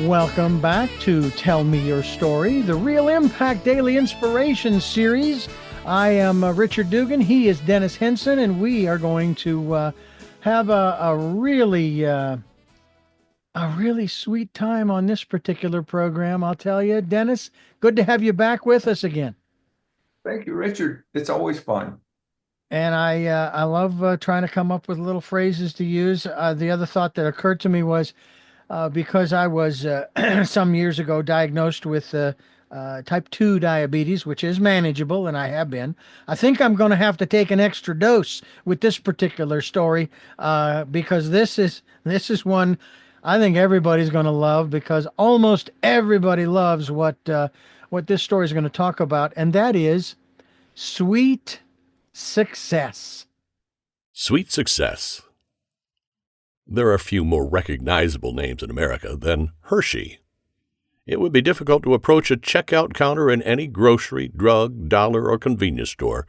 Welcome back to Tell Me Your Story, the Real Impact Daily Inspiration Series. I am Richard Dugan. He is Dennis Henson, and we are going to have a really sweet time on this particular program, I'll tell you. Dennis, good to have you back with us again. Thank you, Richard. It's always fun. And I love trying to come up with little phrases to use. The other thought that occurred to me was because I was some years ago diagnosed with type 2 diabetes, which is manageable, and I have been. I think I'm going to have to take an extra dose with this particular story because this is one I think everybody's going to love, because almost everybody loves what this story is going to talk about, and that is sweet success. Sweet success. There are few more recognizable names in America than Hershey. It would be difficult to approach a checkout counter in any grocery, drug, dollar, or convenience store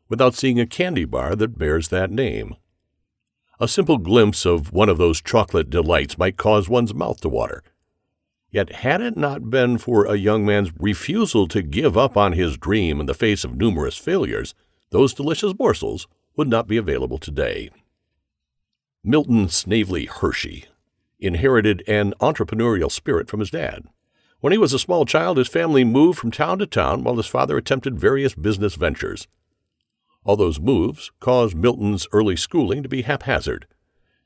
without seeing a candy bar that bears that name. A simple glimpse of one of those chocolate delights might cause one's mouth to water. Yet had it not been for a young man's refusal to give up on his dream in the face of numerous failures, those delicious morsels would not be available today. Milton Snavely Hershey inherited an entrepreneurial spirit from his dad. When he was a small child, his family moved from town to town while his father attempted various business ventures. All those moves caused Milton's early schooling to be haphazard,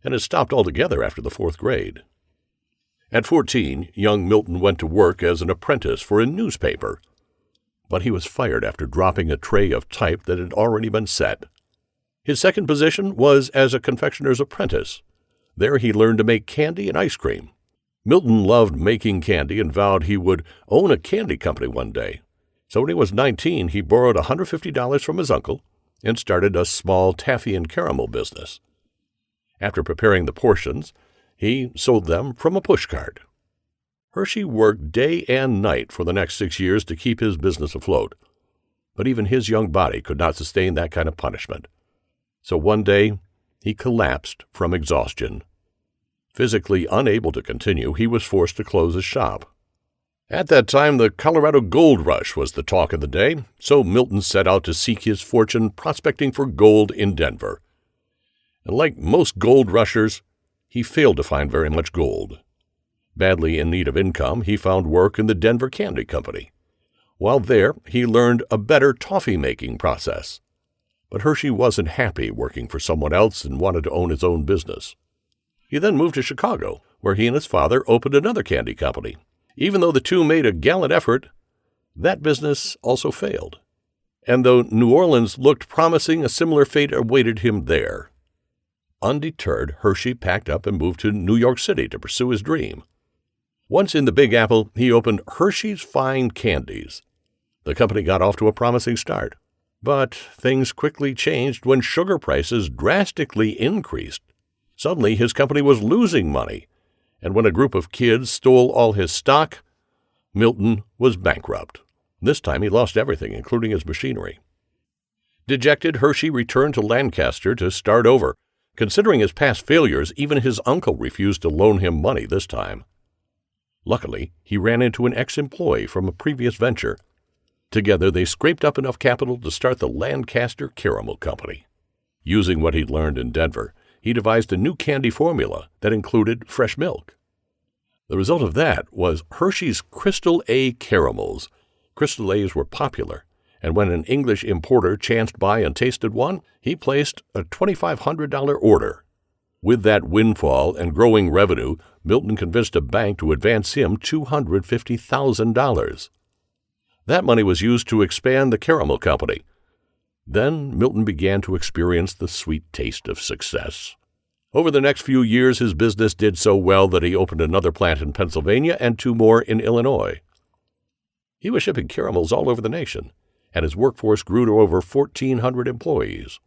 and it stopped altogether after the 4th grade. At 14, young Milton went to work as an apprentice for a newspaper, but he was fired after dropping a tray of type that had already been set. His second position was as a confectioner's apprentice. There he learned to make candy and ice cream. Milton loved making candy and vowed he would own a candy company one day. So when he was 19, he borrowed $150 from his uncle and started a small taffy and caramel business. After preparing the portions, he sold them from a pushcart. Hershey worked day and night for the next 6 years to keep his business afloat, but even his young body could not sustain that kind of punishment. So one day, he collapsed from exhaustion. Physically unable to continue, he was forced to close his shop. At that time, the Colorado Gold Rush was the talk of the day, so Milton set out to seek his fortune prospecting for gold in Denver. And like most gold rushers, he failed to find very much gold. Badly in need of income, he found work in the Denver Candy Company. While there, he learned a better toffee-making process. But Hershey wasn't happy working for someone else and wanted to own his own business. He then moved to Chicago, where he and his father opened another candy company. Even though the two made a gallant effort, that business also failed. And though New Orleans looked promising, a similar fate awaited him there. Undeterred, Hershey packed up and moved to New York City to pursue his dream. Once in the Big Apple, he opened Hershey's Fine Candies. The company got off to a promising start. But things quickly changed when sugar prices drastically increased. Suddenly, his company was losing money, and when a group of kids stole all his stock, Milton was bankrupt. This time he lost everything, including his machinery. Dejected, Hershey returned to Lancaster to start over. Considering his past failures, even his uncle refused to loan him money this time. Luckily, he ran into an ex-employee from a previous venture. Together, they scraped up enough capital to start the Lancaster Caramel Company. Using what he'd learned in Denver, he devised a new candy formula that included fresh milk. The result of that was Hershey's Crystal A caramels. Crystal A's were popular, and when an English importer chanced by and tasted one, he placed a $2,500 order. With that windfall and growing revenue, Milton convinced a bank to advance him $250,000. That money was used to expand the caramel company. Then Milton began to experience the sweet taste of success. Over the next few years, his business did so well that he opened another plant in Pennsylvania and 2 more in Illinois. He was shipping caramels all over the nation, and his workforce grew to over 1,400 employees.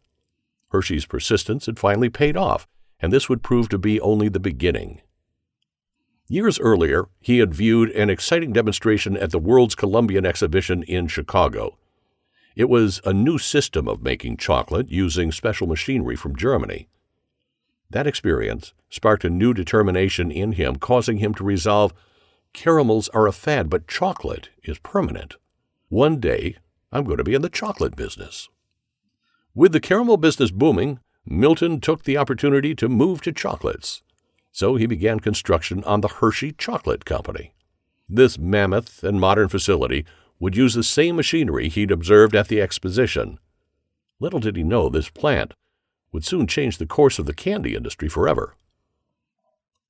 Hershey's persistence had finally paid off, and this would prove to be only the beginning. Years earlier, he had viewed an exciting demonstration at the World's Columbian Exhibition in Chicago. It was a new system of making chocolate using special machinery from Germany. That experience sparked a new determination in him, causing him to resolve Caramels are a fad, but chocolate is permanent. One day, I'm going to be in the chocolate business. With the caramel business booming, Milton took the opportunity to move to chocolates. So he began construction on the Hershey Chocolate Company. This mammoth and modern facility would use the same machinery he'd observed at the exposition. Little did he know this plant would soon change the course of the candy industry forever.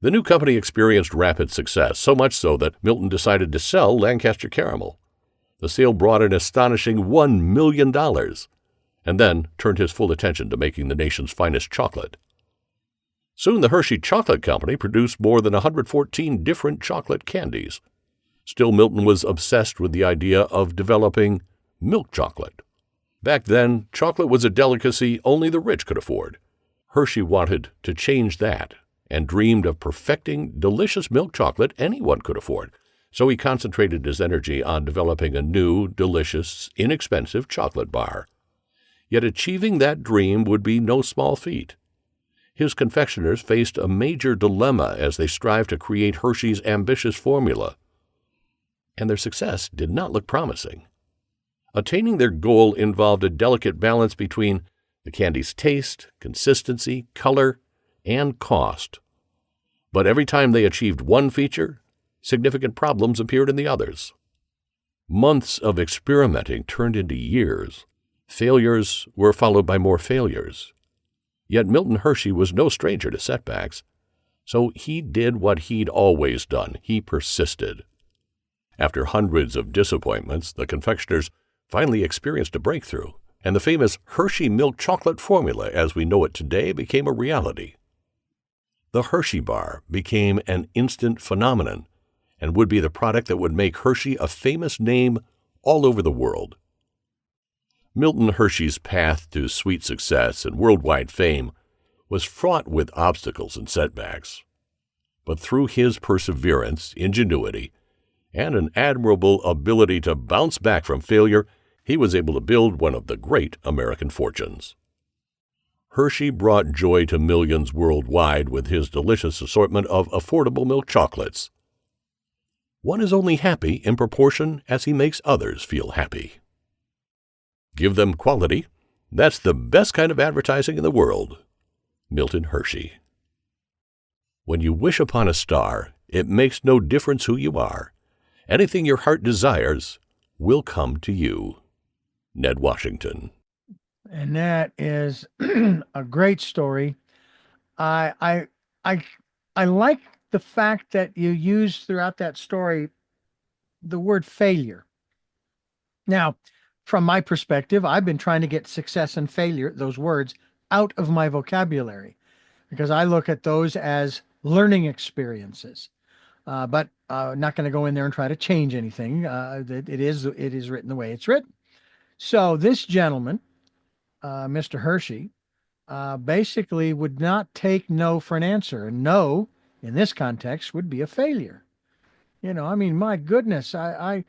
The new company experienced rapid success, so much so that Milton decided to sell Lancaster Caramel. The sale brought an astonishing $1 million, and then turned his full attention to making the nation's finest chocolate. Soon the Hershey Chocolate Company produced more than 114 different chocolate candies. Still, Milton was obsessed with the idea of developing milk chocolate. Back then, chocolate was a delicacy only the rich could afford. Hershey wanted to change that and dreamed of perfecting delicious milk chocolate anyone could afford. So he concentrated his energy on developing a new, delicious, inexpensive chocolate bar. Yet achieving that dream would be no small feat. His confectioners faced a major dilemma as they strived to create Hershey's ambitious formula. And their success did not look promising. Attaining their goal involved a delicate balance between the candy's taste, consistency, color, and cost. But every time they achieved one feature, significant problems appeared in the others. Months of experimenting turned into years. Failures were followed by more failures. Yet Milton Hershey was no stranger to setbacks, so he did what he'd always done. He persisted. After hundreds of disappointments, the confectioners finally experienced a breakthrough, and the famous Hershey milk chocolate formula as we know it today became a reality. The Hershey bar became an instant phenomenon and would be the product that would make Hershey a famous name all over the world. Milton Hershey's path to sweet success and worldwide fame was fraught with obstacles and setbacks. But through his perseverance, ingenuity, and an admirable ability to bounce back from failure, he was able to build one of the great American fortunes. Hershey brought joy to millions worldwide with his delicious assortment of affordable milk chocolates. One is only happy in proportion as he makes others feel happy. Give them quality. That's the best kind of advertising in the world. Milton Hershey. When you wish upon a star, it makes no difference who you are. Anything your heart desires will come to you. Ned Washington. And that is a great story. I like the fact that you use throughout that story the word failure. Now, from my perspective, I've been trying to get success and failure, those words, out of my vocabulary because I look at those as learning experiences. But not going to go in there and try to change anything. It is written the way it's written. So this gentleman, Mr. Hershey, basically would not take no for an answer. And no, in this context, would be a failure. You know, I mean, my goodness, I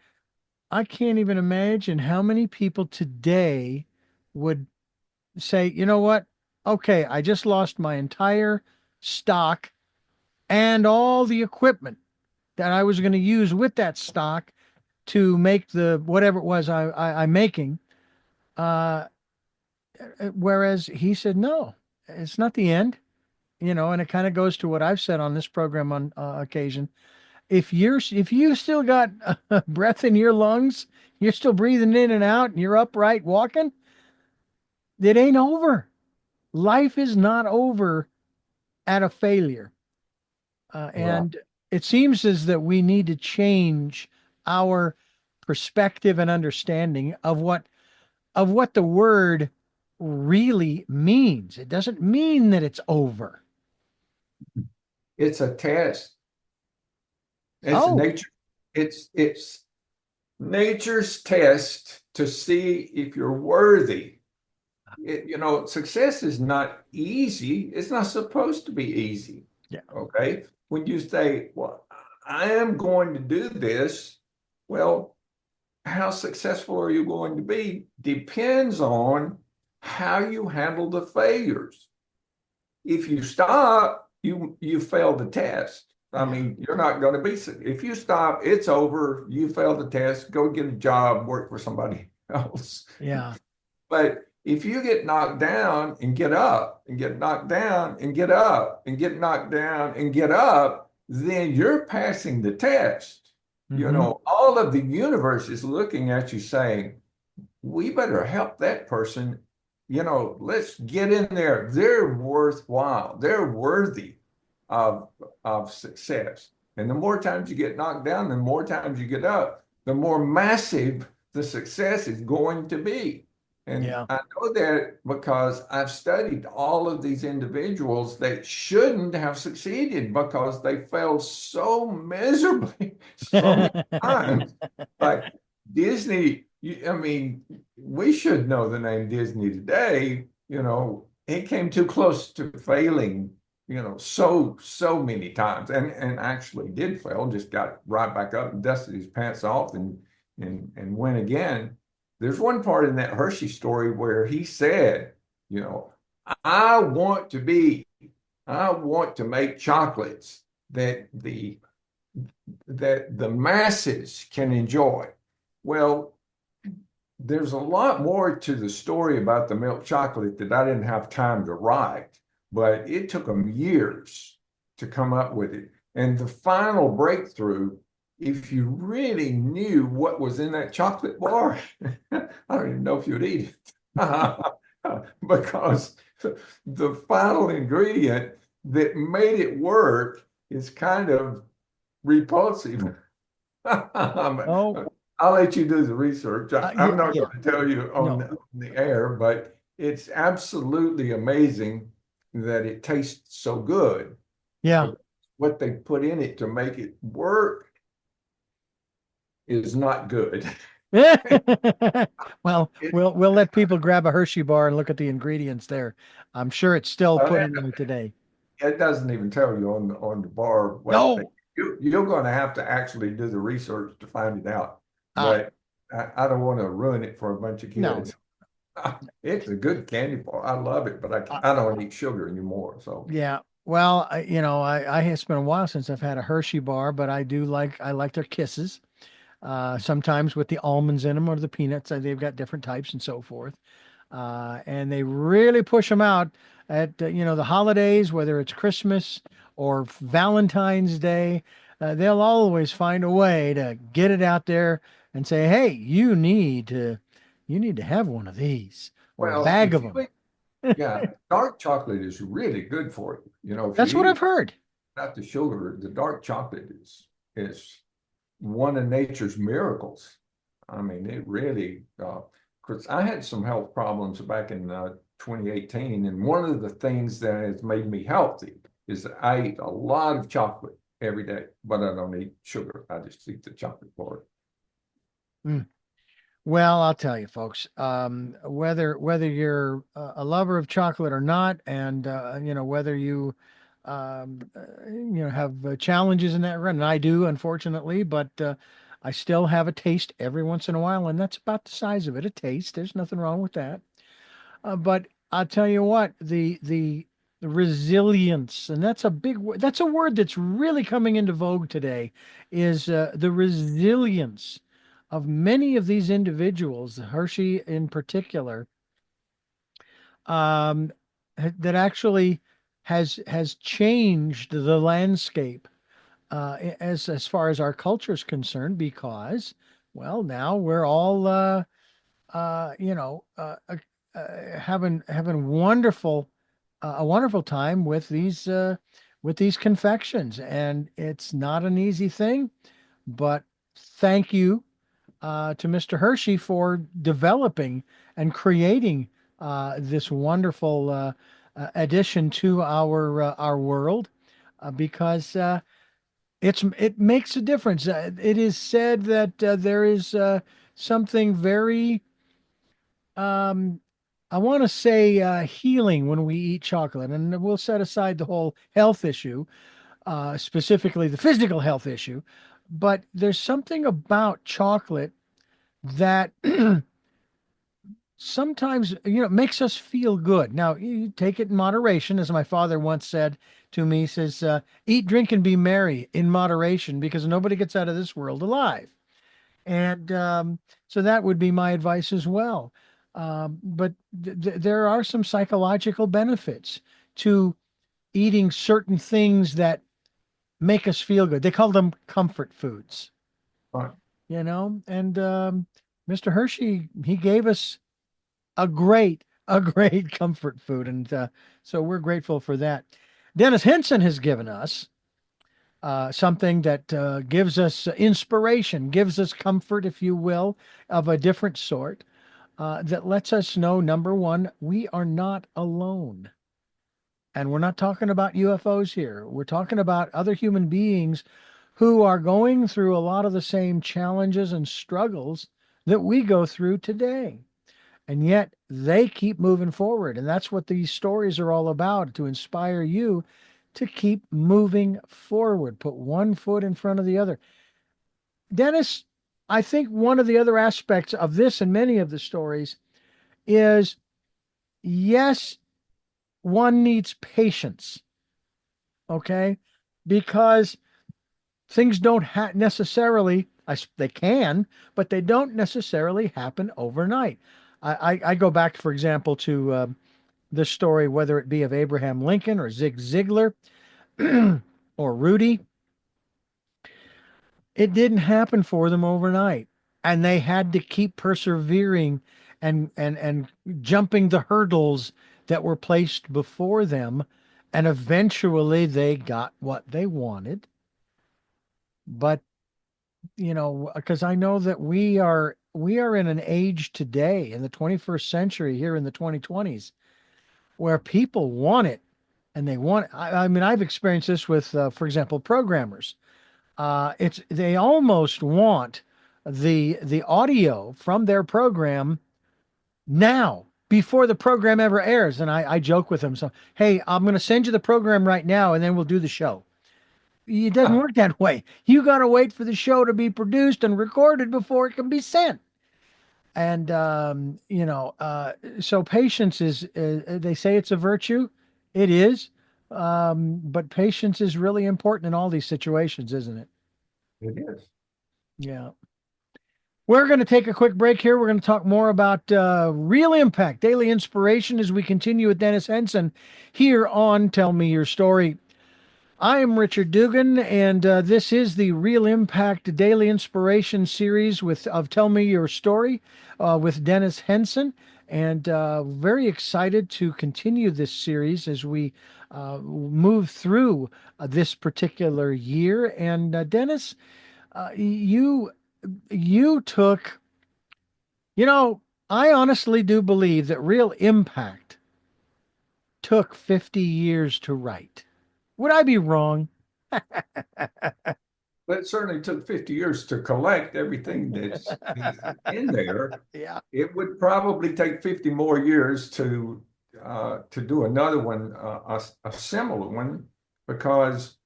can't even imagine how many people today would say, you know what? Okay, I just lost my entire stock and all the equipment that I was going to use with that stock to make the whatever it was I'm making. Whereas he said, no, it's not the end, you know, and it kind of goes to what I've said on this program on occasion. If you still got breath in your lungs, you're still breathing in and out and you're upright walking, it ain't over. Life is not over at a failure. And it seems as that we need to change our perspective and understanding of what the word really means. It doesn't mean that it's over. It's a test. It's nature's test to see if you're worthy. Success is not easy. It's not supposed to be easy. Yeah. Okay. When you say, well, I am going to do this, well, how successful are you going to be depends on how you handle the failures. If you stop, you fail the test. I mean, you're not going to be, if you stop, it's over. You failed the test, go get a job, work for somebody else. Yeah. But if you get knocked down and get up and get knocked down and get up and get knocked down and get up, then you're passing the test. You Mhm. know, all of the universe is looking at you saying, we better help that person. You know, let's get in there. They're worthwhile. They're worthy of success. And the more times you get knocked down, the more times you get up, the more massive the success is going to be. And Yeah. I know that because I've studied all of these individuals that shouldn't have succeeded because they failed so miserably so many times. Like Disney, I mean, we should know the name Disney today. You know, he came too close to failing, you know, so many times, and actually did fail, just got right back up and dusted his pants off and went again. There's one part in that Hershey story where he said, you know, I want to be, I want to make chocolates that the masses can enjoy. Well, there's a lot more to the story about the milk chocolate that I didn't have time to write, but it took them years to come up with it. And the final breakthrough, if you really knew what was in that chocolate bar, I don't even know if you'd eat it. Because the final ingredient that made it work is kind of repulsive. Oh, I'll let you do the research. I'm not yeah. going to tell you No. on the air, but it's absolutely amazing that it tastes so good. Yeah. What they put in it to make it work is not good. Well, It, we'll let people grab a Hershey bar and look at the ingredients there. I'm sure it's still put in there today. it doesn't even tell you on the bar what No. you're going to have to actually do the research to find it out. Ah, But I don't want to ruin it for a bunch of no. kids. It's a good candy bar. I love it, but Uh, I don't eat sugar anymore. So yeah. Well, I it's been a while since I've had a Hershey bar, but I like their kisses. Sometimes with the almonds in them or the peanuts. They've got different types and so forth. And they really push them out at the holidays, whether it's Christmas or Valentine's Day. They'll always find a way to get it out there and say, "Hey, you need to have one of these or a well, bag if of you them." yeah, dark chocolate is really good for you. You know, if you That's what eat I've it heard. without the sugar, the dark chocolate is one of nature's miracles. I mean, it really, because I had some health problems back in 2018, and one of the things that has made me healthy is that I eat a lot of chocolate every day, but I don't eat sugar. I just eat the chocolate bar. Mm. Well, I'll tell you, folks. Whether you're a lover of chocolate or not, and whether you have challenges in that run, and I do, unfortunately, but I still have a taste every once in a while, and that's about the size of it, a taste. There's nothing wrong with that. But I'll tell you what, the resilience, and that's a word that's really coming into vogue today, is the resilience of many of these individuals, Hershey in particular, um, that actually has changed the landscape as far as our culture is concerned, because, well, now we're all uh, you know, uh, uh, having a wonderful time with these confections, and it's not an easy thing. But thank you to Mr. Hershey for developing and creating this wonderful addition to our world, because it makes a difference. It is said that there is something very I want to say healing when we eat chocolate, and we'll set aside the whole health issue, specifically the physical health issue. But there's something about chocolate that sometimes, makes us feel good. Now, you take it in moderation, as my father once said to me, he says, eat, drink, and be merry in moderation because nobody gets out of this world alive. And so that would be my advice as well. But there are some psychological benefits to eating certain things that make us feel good. They call them comfort foods, Right. and Mr. Hershey, he gave us a great comfort food. And so we're grateful for that. Dennis Henson has given us something that gives us inspiration, gives us comfort, if you will, of a different sort, that lets us know, number one, we are not alone. And we're not talking about UFOs here. We're talking about other human beings who are going through a lot of the same challenges and struggles that we go through today. And yet they keep moving forward. And that's what these stories are all about, to inspire you to keep moving forward, put one foot in front of the other. Dennis, I think one of the other aspects of this and many of the stories is, yes, one needs patience, okay? Because things don't necessarily, they can, but they don't necessarily happen overnight. I go back, for example, to the story, whether it be of Abraham Lincoln or Zig Ziglar or Rudy. It didn't happen for them overnight, and they had to keep persevering and jumping the hurdles that were placed before them, and eventually they got what they wanted. But because I know that we are in an age today in the 21st century, here in the 2020s, where people want it, and they want. I mean, I've experienced this with, for example, programmers. They almost want the audio from their program now, before the program ever airs. And I joke with them, so, hey, I'm going to send you the program right now, and then we'll do the show. It doesn't work that way. You got to wait for the show to be produced and recorded before it can be sent. And so patience is, they say it's a virtue. It is. But patience is really important in all these situations, isn't it? It is. Yeah. We're going to take a quick break here. We're going to talk more about real impact, daily inspiration, as we continue with Dennis Henson here on Tell Me Your Story. I am Richard Dugan, and this is the Real Impact Daily Inspiration series of Tell Me Your Story with Dennis Henson. And very excited to continue this series as we move through this particular year. And Dennis, you took, I honestly do believe that Real Impact took 50 years to write. Would I be wrong? But it certainly took 50 years to collect everything that's in there. Yeah. It would probably take 50 more years to do another one, a similar one, because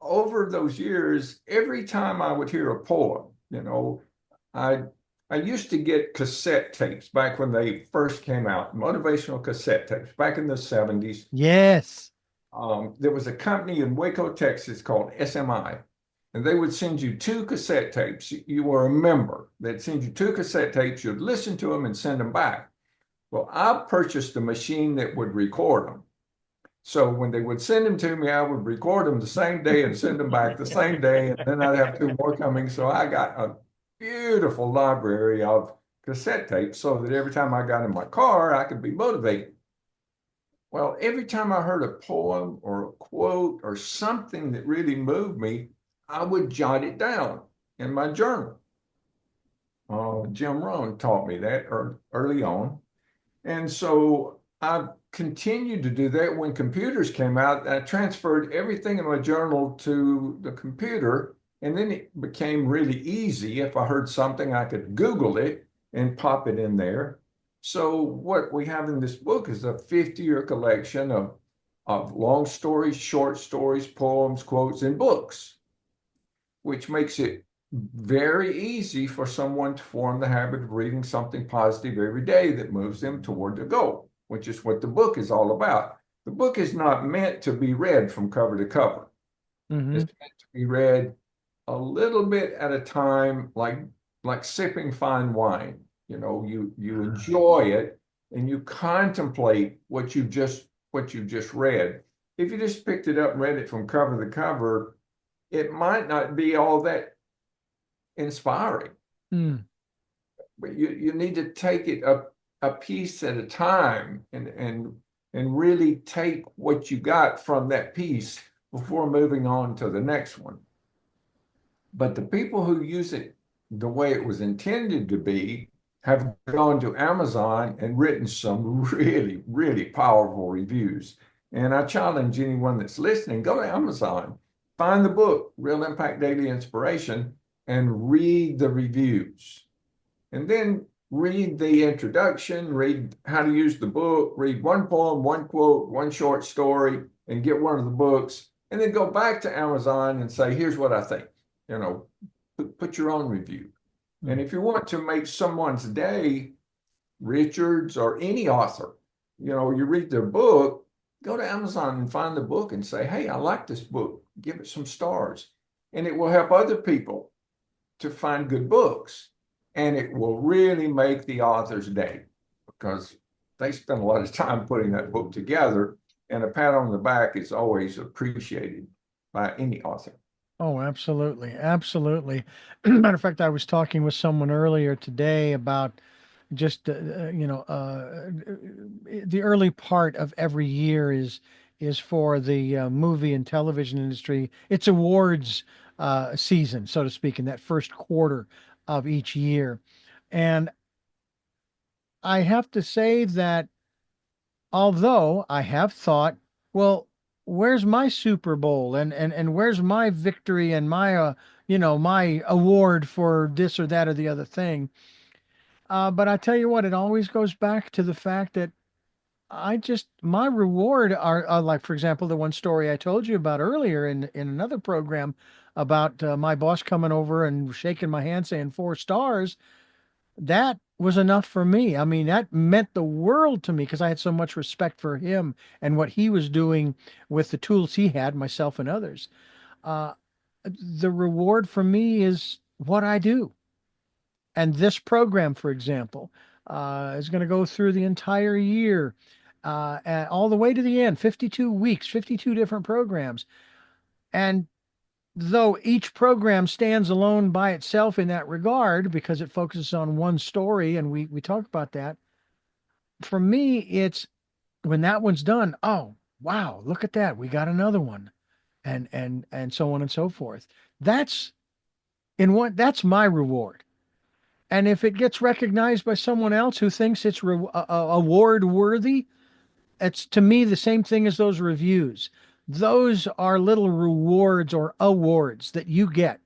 over those years, every time I would hear a poem, I used to get cassette tapes back when they first came out, motivational cassette tapes back in the 70s. Yes. There was a company in Waco, Texas called SMI, and they would send you 2 cassette tapes. You were a member. They'd send you 2 cassette tapes. You'd listen to them and send them back. Well, I purchased a machine that would record them. So when they would send them to me, I would record them the same day and send them back the same day, and then I'd have 2 more coming. So I got a beautiful library of cassette tapes so that every time I got in my car, I could be motivated. Well, every time I heard a poem or a quote or something that really moved me, I would jot it down in my journal. Jim Rohn taught me that early on. And so I continued to do that. When computers came out, I transferred everything in my journal to the computer. And then it became really easy. If I heard something, I could Google it and pop it in there. So what we have in this book is a 50-year collection of long stories, short stories, poems, quotes, and books, which makes it very easy for someone to form the habit of reading something positive every day that moves them toward the goal, which is what the book is all about. The book is not meant to be read from cover to cover. Hmm. It's meant to be read a little bit at a time, like sipping fine wine. You know, you enjoy it and you contemplate what you just read. If you just picked it up and read it from cover to cover, it might not be all that inspiring. Mm. But you need to take it a piece at a time and really take what you got from that piece before moving on to the next one. But the people who use it the way it was intended to be have gone to Amazon and written some really, really powerful reviews. And I challenge anyone that's listening, go to Amazon, find the book, Real Impact Daily Inspiration, and read the reviews. And then read the introduction, read how to use the book, read one poem, one quote, one short story, and get one of the books. And then go back to Amazon and say, here's what I think. You know, put your own review. And if you want to make someone's day, Richards or any author, you read their book, go to Amazon and find the book and say, hey, I like this book. Give it some stars. And it will help other people to find good books. And it will really make the author's day because they spend a lot of time putting that book together. And a pat on the back is always appreciated by any author. Oh, absolutely. Absolutely. Matter of fact, I was talking with someone earlier today about just the early part of every year is for the movie and television industry. It's awards season, so to speak, in that first quarter of each year. And I have to say that although I have thought, well, where's my Super Bowl and where's my victory and my my award for this or that or the other thing? But I tell you what, it always goes back to the fact that my reward are like, for example, the one story I told you about earlier in another program about my boss coming over and shaking my hand saying 4 stars. That was enough for me. I mean, that meant the world to me because I had so much respect for him and what he was doing with the tools he had, myself and others. Uh, the reward for me is what I do. And this program, for example, is going to go through the entire year, and all the way to the end, 52 weeks, 52 different programs. And though each program stands alone by itself in that regard because it focuses on one story, and we talk about that, for me, it's when that one's done, oh, wow, look at that. We got another one. And so on and so forth. That's that's my reward. And if it gets recognized by someone else who thinks it's award worthy, it's to me the same thing as those reviews. Those are little rewards or awards that you get.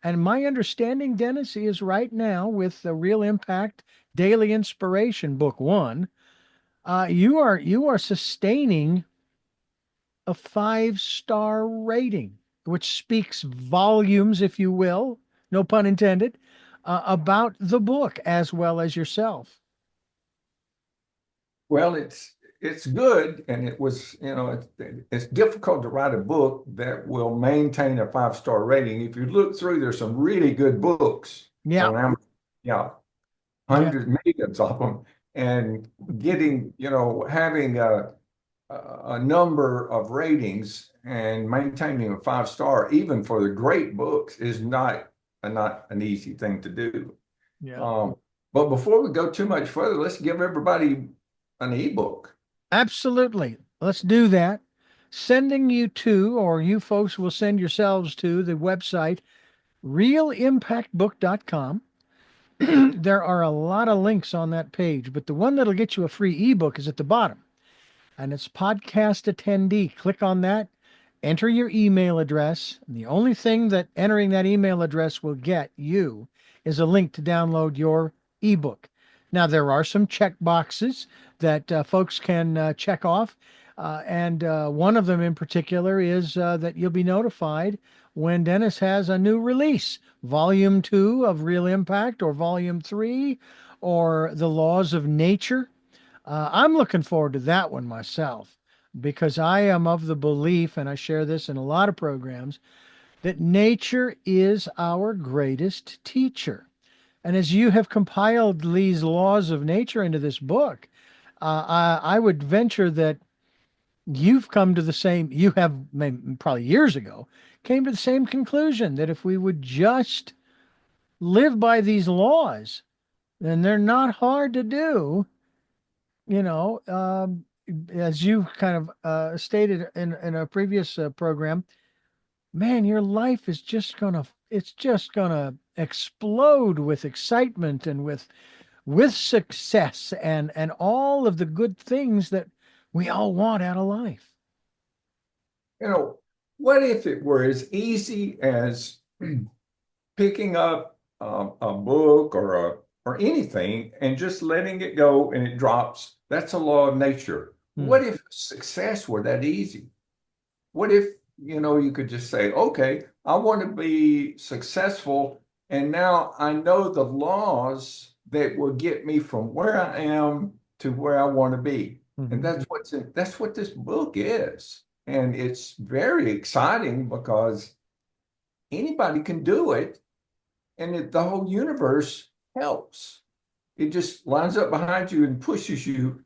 And my understanding, Dennis, is right now with the Real Impact Daily Inspiration Book One, you are sustaining a 5-star rating, which speaks volumes, if you will, no pun intended, about the book as well as yourself. Well, it's good, and it was, it's difficult to write a book that will maintain a 5-star rating. If you look through, there's some really good books Yeah, on Amazon. Yeah, yeah, hundreds, millions of them, and getting, having a number of ratings and maintaining a 5-star, even for the great books, is not an easy thing to do. yeah. But before we go too much further, let's give everybody an ebook. Absolutely. Let's do that. Sending you to, or you folks will send yourselves to the website realimpactbook.com. There are a lot of links on that page, but the one that'll get you a free ebook is at the bottom, and it's podcast attendee. Click on that, enter your email address. And the only thing that entering that email address will get you is a link to download your ebook. Now, there are some check boxes that folks can check off. And one of them in particular is that you'll be notified when Dennis has a new release, Volume 2 of Real Impact, or Volume 3, or The Laws of Nature. I'm looking forward to that one myself because I am of the belief, and I share this in a lot of programs, that nature is our greatest teacher. And as you have compiled these laws of nature into this book, I would venture that you've come to the same, you have probably years ago, came to the same conclusion that if we would just live by these laws, then they're not hard to do, you know, as you kind of stated in a previous program, man, your life is just gonna, it's just gonna explode with excitement and with success and all of the good things that we all want out of life. You know, what if it were as easy as picking up a book or anything and just letting it go and it drops? That's a law of nature. Hmm. What if success were that easy? What if, you could just say, okay, I want to be successful, and now I know the laws that will get me from where I am to where I want to be. And that's what this book is. And it's very exciting because anybody can do it, and the whole universe helps. It just lines up behind you and pushes you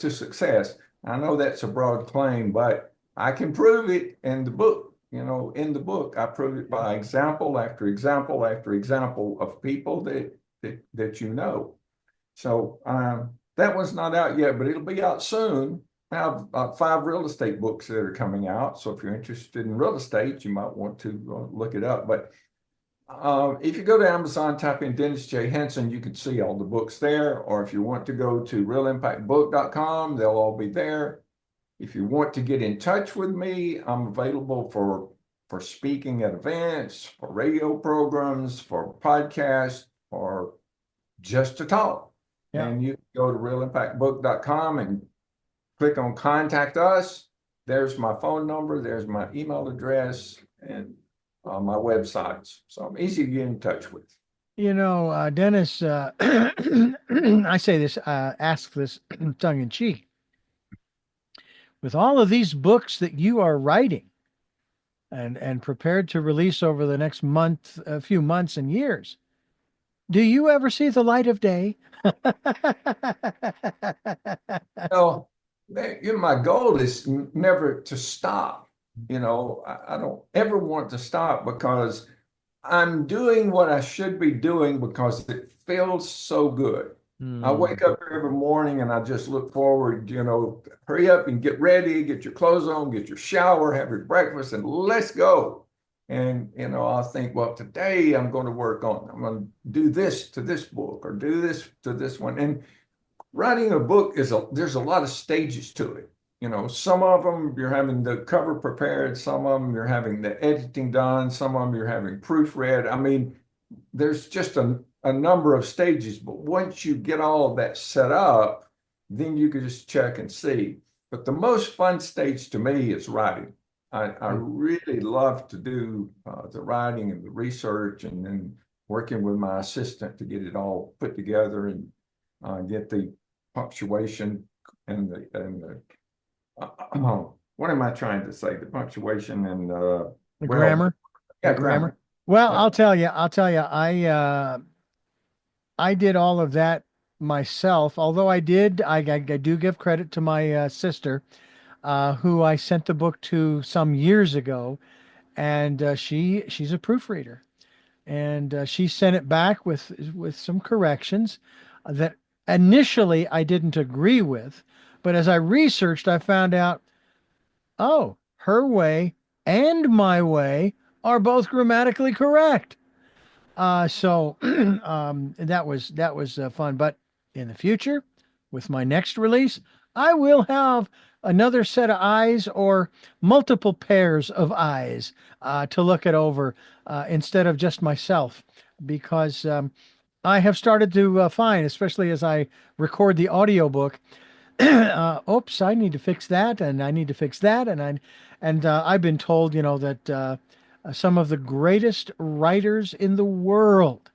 to success. I know that's a broad claim, but I can prove it in the book. In the book, I prove it by example after example after example of people that you know. So that one's not out yet, but it'll be out soon. I have 5 real estate books that are coming out. So if you're interested in real estate, you might want to look it up. But if you go to Amazon, type in Dennis J. Henson, you can see all the books there. Or if you want to go to realimpactbook.com, they'll all be there. If you want to get in touch with me, I'm available for speaking at events, for radio programs, for podcasts, or just to talk. Yeah. And you go to realimpactbook.com and click on Contact Us. There's my phone number, there's my email address, and my websites. So I'm easy to get in touch with. Dennis, I say this, ask this tongue in cheek. With all of these books that you are writing and prepared to release over the next month, a few months and years, do you ever see the light of day? Well, my goal is never to stop. I don't ever want to stop because I'm doing what I should be doing because it feels so good. I wake up every morning and I just look forward, hurry up and get ready, get your clothes on, get your shower, have your breakfast, and let's go. And, I think, well, today I'm going to do this to this book or do this to this one. And writing a book there's a lot of stages to it. Some of them you're having the cover prepared, some of them you're having the editing done, some of them you're having proofread. I mean, there's just a number of stages, but once you get all of that set up, then you can just check and see. But the most fun stage to me is writing. I really love to do the writing and the research, and then working with my assistant to get it all put together and get the punctuation and the what am I trying to say? The punctuation and the grammar. Yeah, grammar. Well, Yeah. I'll tell you, I did all of that myself. Although I do give credit to my sister, who I sent the book to some years ago, and she's a proofreader, and she sent it back with some corrections that initially I didn't agree with, but as I researched, I found out, oh, her way and my way are both grammatically correct. So that was fun. But in the future, with my next release, I will have another set of eyes or multiple pairs of eyes to look it over instead of just myself, because I have started to find, especially as I record the audiobook, oops, I need to fix that, and I need to fix that, and I've been told, that some of the greatest writers in the world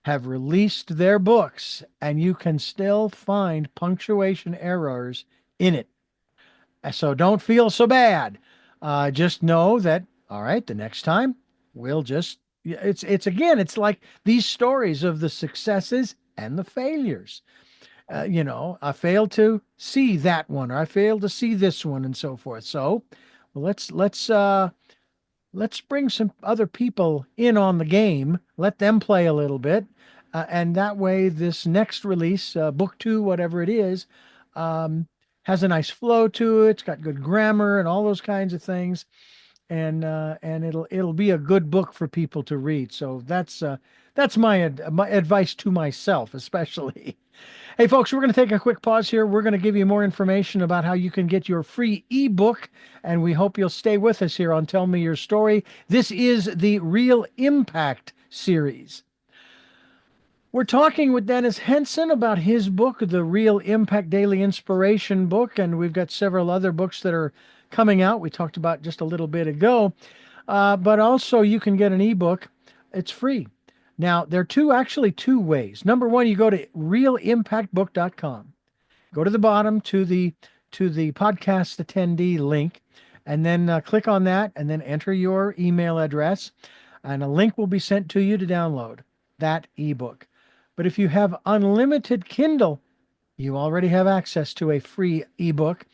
have released their books, and you can still find punctuation errors in it. So don't feel so bad. Just know that, all right, the next time we'll just, it's again, it's like these stories of the successes and the failures. I failed to see that one, or I failed to see this one, and so forth. So well, let's bring some other people in on the game, let them play a little bit, and that way this next release, book two, whatever it is, um, has a nice flow to it. It's got good grammar and all those kinds of things, and it'll be a good book for people to read. So that's my advice to myself, especially. Hey, folks, we're going to take a quick pause here. We're going to give you more information about how you can get your free ebook, and we hope you'll stay with us here on Tell Me Your Story. This is the Real Impact series. We're talking with Dennis Henson about his book, The Real Impact Daily Inspiration book, and we've got several other books that are coming out. We talked about just a little bit ago, but also you can get an ebook. It's free. Now, there are actually two ways. Number one, you go to realimpactbook.com. Go to the bottom to the podcast attendee link, and then click on that, and then enter your email address, and a link will be sent to you to download that ebook. But if you have unlimited Kindle, you already have access to a free ebook,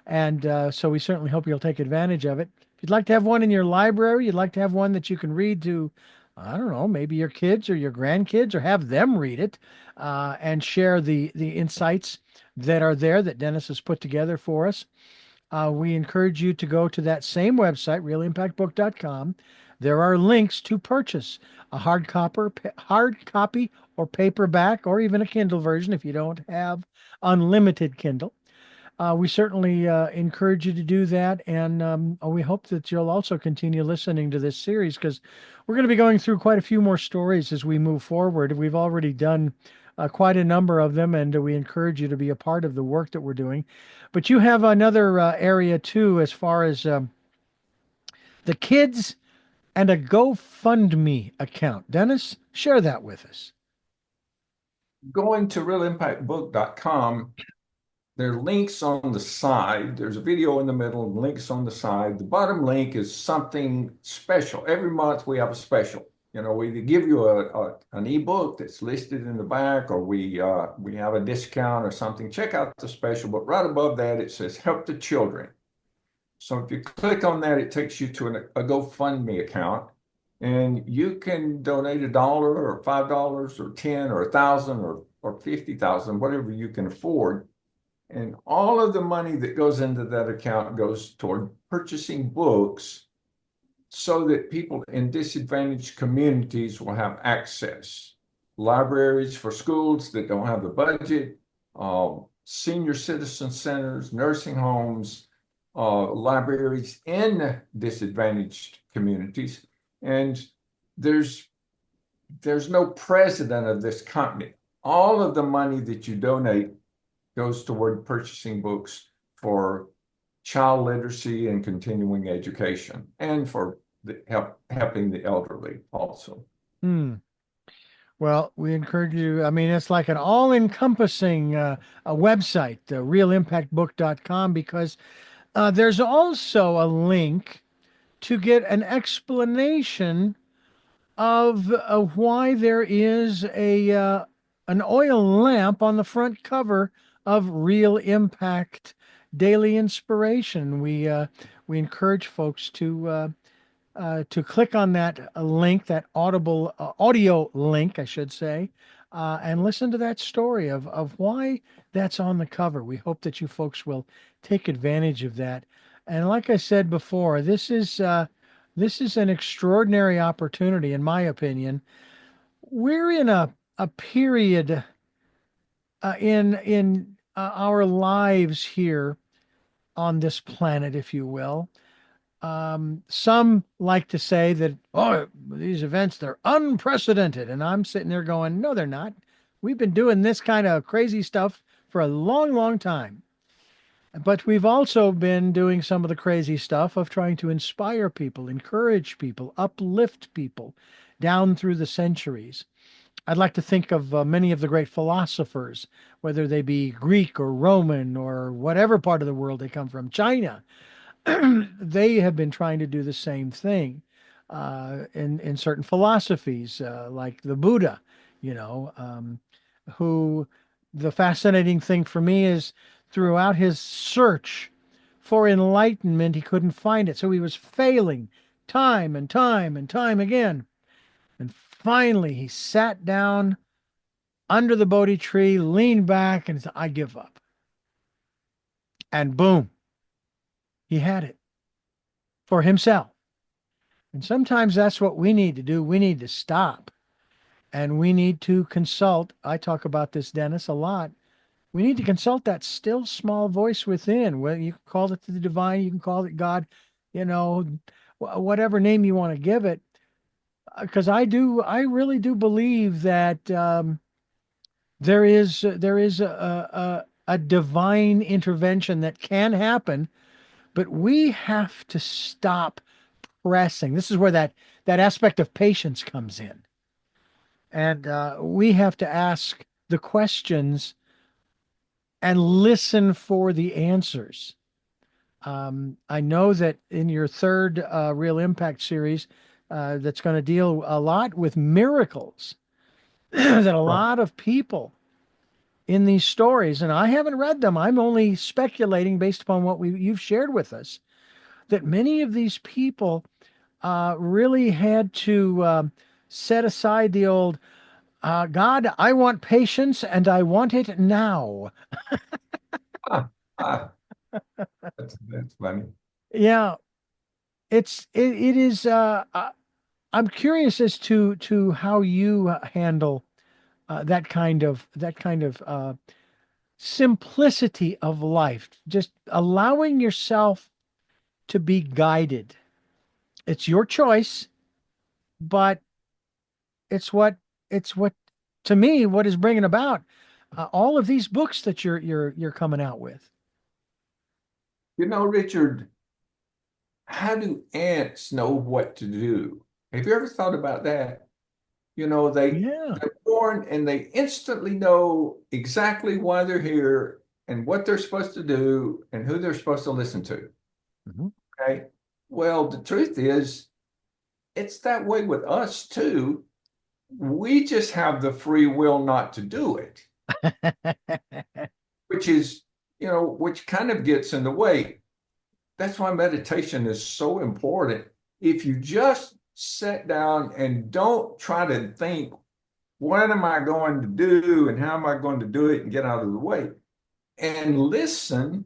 and so we certainly hope you'll take advantage of it. If you'd like to have one in your library, you'd like to have one that you can read to, I don't know, maybe your kids or your grandkids, or have them read it and share the insights that are there that Dennis has put together for us. We encourage you to go to that same website, realimpactbook.com. There are links to purchase a hard copy or paperback, or even a Kindle version if you don't have unlimited Kindle. We certainly encourage you to do that, and we hope that you'll also continue listening to this series, because we're going to be going through quite a few more stories as we move forward. We've already done quite a number of them, and we encourage you to be a part of the work that we're doing. But you have another area too, as far as the kids and a GoFundMe account. Dennis, share that with us. Going to realimpactbook.com, there are links on the side. There's a video in the middle and links on the side. The bottom link is something special. Every month we have a special. We either give you an ebook that's listed in the back, or we have a discount or something. Check out the special, but right above that it says Help the Children. So if you click on that, it takes you to a GoFundMe account, and you can donate $1 or $5 or 10 or 1,000 or 50,000, whatever you can afford. And all of the money that goes into that account goes toward purchasing books so that people in disadvantaged communities will have access. Libraries for schools that don't have the budget, senior citizen centers, nursing homes, libraries in disadvantaged communities. And there's no president of this company. All of the money that you donate goes toward purchasing books for child literacy and continuing education, and for helping the elderly also. Well, we encourage you. I mean, it's like an all-encompassing a website, realimpactbook.com, because there's also a link to get an explanation of why there is an oil lamp on the front cover of Real Impact Daily Inspiration. We encourage folks to click on that link, that audio link, I should say, and listen to that story of why that's on the cover. We hope that you folks will take advantage of that. And like I said before, this is an extraordinary opportunity, in my opinion. We're in a period in our lives here on this planet, if you will. Some like to say that, oh, these events, they're unprecedented. And I'm sitting there going, no, they're not. We've been doing this kind of crazy stuff for a long, long time. But we've also been doing some of the crazy stuff of trying to inspire people, encourage people, uplift people down through the centuries. I'd like to think of many of the great philosophers, whether they be Greek or Roman or whatever part of the world they come from, China. They have been trying to do the same thing in certain philosophies, like the Buddha, you know, who the fascinating thing for me is throughout his search for enlightenment, he couldn't find it. So he was failing time and time and time again. And finally, he sat down under the Bodhi tree, leaned back, and said, I give up. And boom, he had it for himself. And sometimes that's what we need to do. We need to stop and we need to consult. I talk about this, Dennis, a lot. We need to consult that still small voice within. Well, you can call it the divine, you can call it God, you know, whatever name you want to give it. Because I really do believe that there is a divine intervention that can happen, but we have to stop pressing. This is where that aspect of patience comes in, and we have to ask the questions and listen for the answers. I know that in your third Real Impact series, that's going to deal a lot with miracles, that a lot of people in these stories, and I haven't read them, I'm only speculating based upon what you've shared with us, that many of these people really had to set aside the old, God, I want patience and I want it now. Ah, ah, that's funny. Yeah, it is. I'm curious as to how you handle that kind of simplicity of life, just allowing yourself to be guided. It's your choice, but it's what it's what to me what is bringing about all of these books that you're coming out with. You know, Richard, how do ants know what to do? Have you ever thought about that? You know, Yeah. they're born and they instantly know exactly why they're here and what they're supposed to do and who they're supposed to listen to. Mhm. Okay. Well, the truth is, it's that way with us too. We just have the free will not to do it, which is, which kind of gets in the way. That's why meditation is so important. If you just sit down and don't try to think, what am I going to do and how am I going to do it and get out of the way and listen,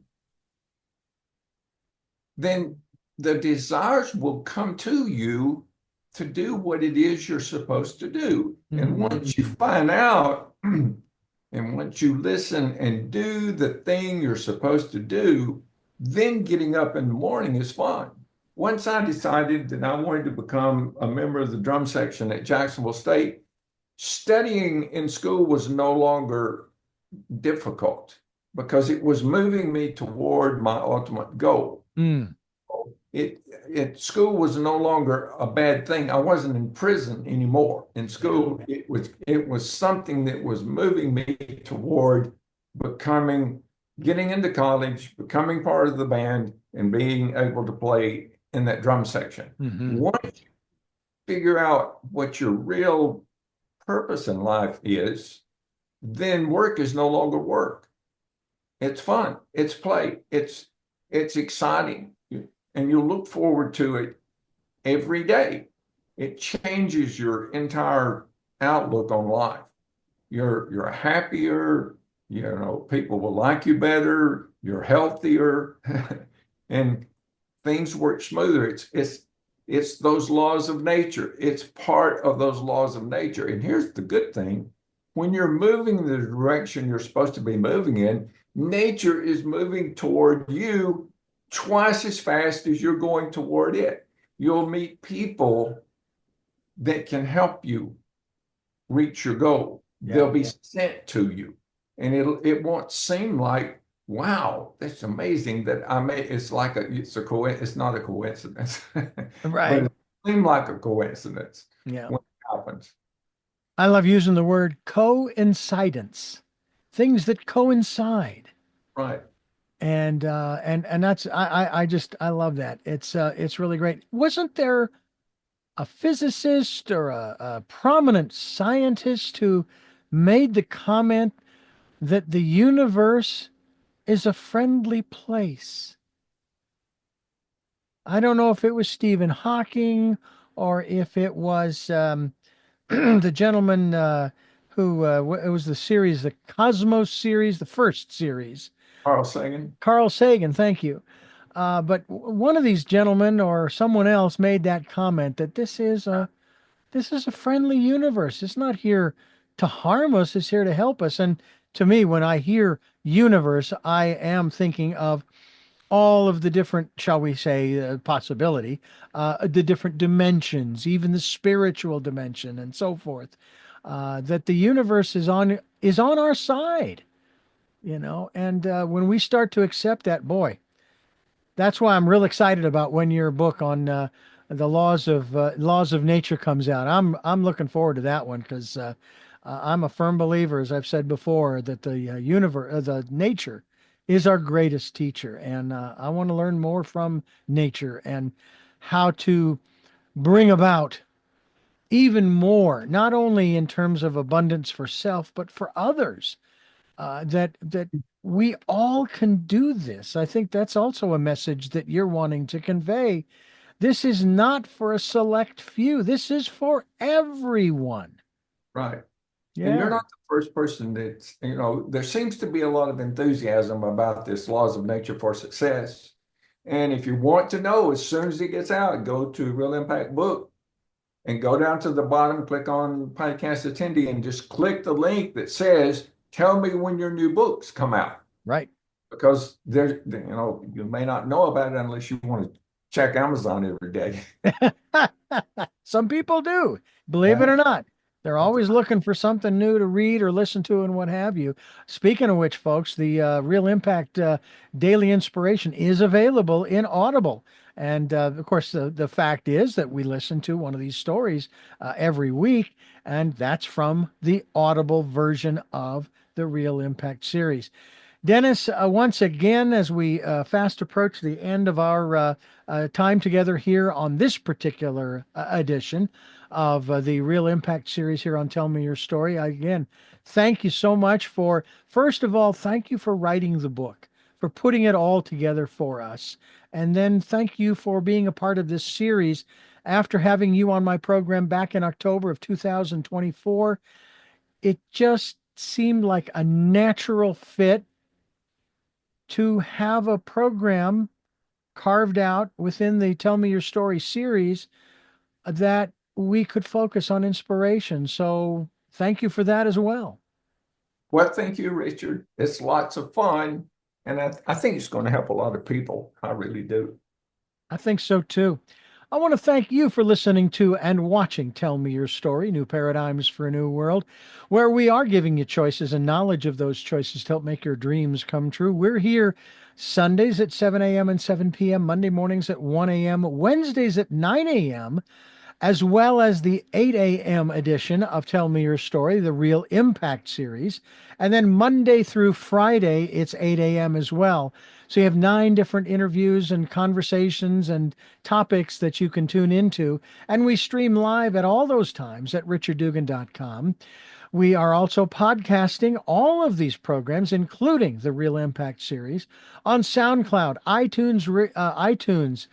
then the desires will come to you to do what it is you're supposed to do. And once you find out, and once you listen and do the thing you're supposed to do, then getting up in the morning is fun. Once I decided that I wanted to become a member of the drum section at Jacksonville State, studying in school was no longer difficult because it was moving me toward my ultimate goal. Mm. School was no longer a bad thing. I wasn't in prison anymore. In school, it was something that was moving me toward getting into college, becoming part of the band, and being able to play in that drum section. Once you figure out what your real purpose in life is, then work is no longer work. It's fun. It's play. It's exciting. And you look forward to it every day. It changes your entire outlook on life. You're happier, people will like you better, you're healthier, and things work smoother. It's those laws of nature. It's part of those laws of nature. And here's the good thing. When you're moving in the direction you're supposed to be moving in, nature is moving toward you twice as fast as you're going toward it. You'll meet people that can help you reach your goal. Yeah. They'll be sent to you. and it won't seem like, wow, that's amazing that I made. It's not a coincidence, but Right. it seemed like a coincidence Yeah. when it happens. I love using the word coincidence, things that coincide. Right. And that's I just I love that. It's really great. Wasn't there a physicist or a prominent scientist who made the comment that the universe is a friendly place? I don't know if it was Stephen Hawking or if it was the gentleman it was the series, the Cosmos series, the first series. Carl Sagan. Carl Sagan, thank you. But one of these gentlemen or someone else made that comment that this is a friendly universe. It's not here to harm us. It's here to help us. And to me, when I hear universe, I am thinking of all of the different, shall we say, possibility, the different dimensions, even the spiritual dimension, and so forth. That the universe is on our side, you know. And when we start to accept that, boy, that's why I'm real excited about when your book on the laws of nature comes out. I'm looking forward to that one because I'm a firm believer, as I've said before, that the universe, the nature, is our greatest teacher, and I want to learn more from nature and how to bring about even more, not only in terms of abundance for self, but for others. That we all can do this. I think that's also a message that you're wanting to convey. This is not for a select few. This is for everyone. Right. And you're Yeah. not the first person there seems to be a lot of enthusiasm about this laws of nature for success. And if you want to know, as soon as it gets out, go to Real Impact Book and go down to the bottom, click on podcast attendee, and just click the link that says, tell me when your new books come out. Right. Because you may not know about it unless you want to check Amazon every day. Some people do, believe it Yeah. or not. They're always looking for something new to read or listen to and what have you. Speaking of which, folks, the Real Impact Daily Inspiration is available in Audible. And of course, the fact is that we listen to one of these stories every week, and that's from the Audible version of the Real Impact series. Dennis, once again, as we fast approach the end of our time together here on this particular edition of the Real Impact series here on Tell Me Your Story, again, thank you so much for, first of all, thank you for writing the book, for putting it all together for us. And then thank you for being a part of this series. After having you on my program back in October of 2024, it just seemed like a natural fit to have a program carved out within the Tell Me Your Story series that we could focus on inspiration. So thank you for that as well. Well, thank you, Richard. It's lots of fun. And I think it's going to help a lot of people. I really do. I think so too. I want to thank you for listening to and watching Tell Me Your Story, New Paradigms for a New World, where we are giving you choices and knowledge of those choices to help make your dreams come true. We're here Sundays at 7 a.m. and 7 p.m., Monday mornings at 1 a.m., Wednesdays at 9 a.m., as well as the 8 a.m. edition of Tell Me Your Story, the Real Impact series. And then Monday through Friday, it's 8 a.m. as well. So you have 9 different interviews and conversations and topics that you can tune into. And we stream live at all those times at richarddugan.com. We are also podcasting all of these programs, including the Real Impact series, on SoundCloud, iTunes.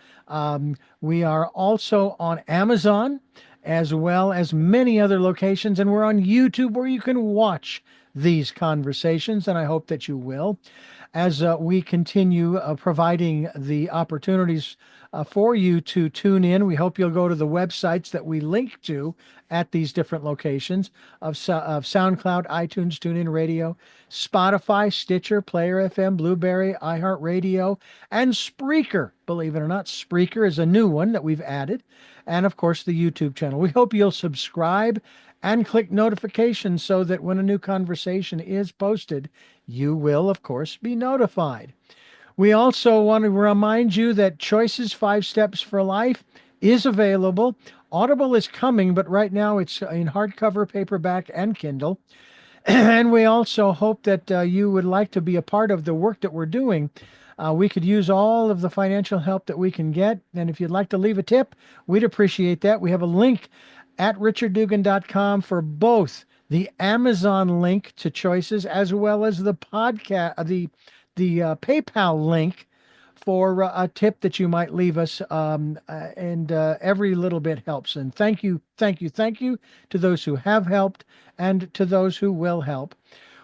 We are also on Amazon, as well as many other locations, and we're on YouTube where you can watch these conversations, and I hope that you will. As we continue providing the opportunities for you to tune in, we hope you'll go to the websites that we link to at these different locations of SoundCloud, iTunes, TuneIn Radio, Spotify, Stitcher, Player FM, Blueberry, iHeartRadio, and Spreaker. Believe it or not, Spreaker is a new one that we've added. And of course, the YouTube channel. We hope you'll subscribe and click notifications so that when a new conversation is posted, you will, of course, be notified. We also want to remind you that Choices 5 Steps for Life is available. Audible is coming, but right now it's in hardcover, paperback, and Kindle. And we also hope that you would like to be a part of the work that we're doing. We could use all of the financial help that we can get. And if you'd like to leave a tip, we'd appreciate that. We have a link at richarddugan.com for both the Amazon link to Choices as well as the podcast, the PayPal link for a tip that you might leave us. And every little bit helps. And thank you to those who have helped and to those who will help.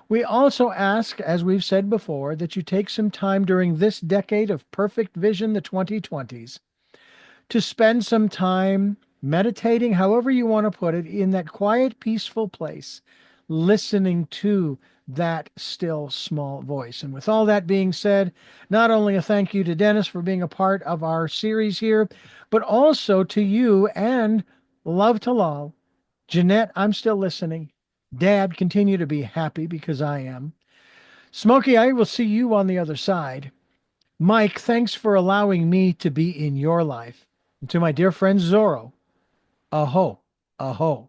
We also ask, as we've said before, that you take some time during this decade of perfect vision, the 2020s, to spend some time meditating, however you want to put it, in that quiet, peaceful place, listening to that still small voice. And with all that being said, not only a thank you to Dennis for being a part of our series here, but also to you and love to Lal. Jeanette, I'm still listening. Dad, continue to be happy because I am. Smokey, I will see you on the other side. Mike, thanks for allowing me to be in your life. And to my dear friend Zorro, aho, aho.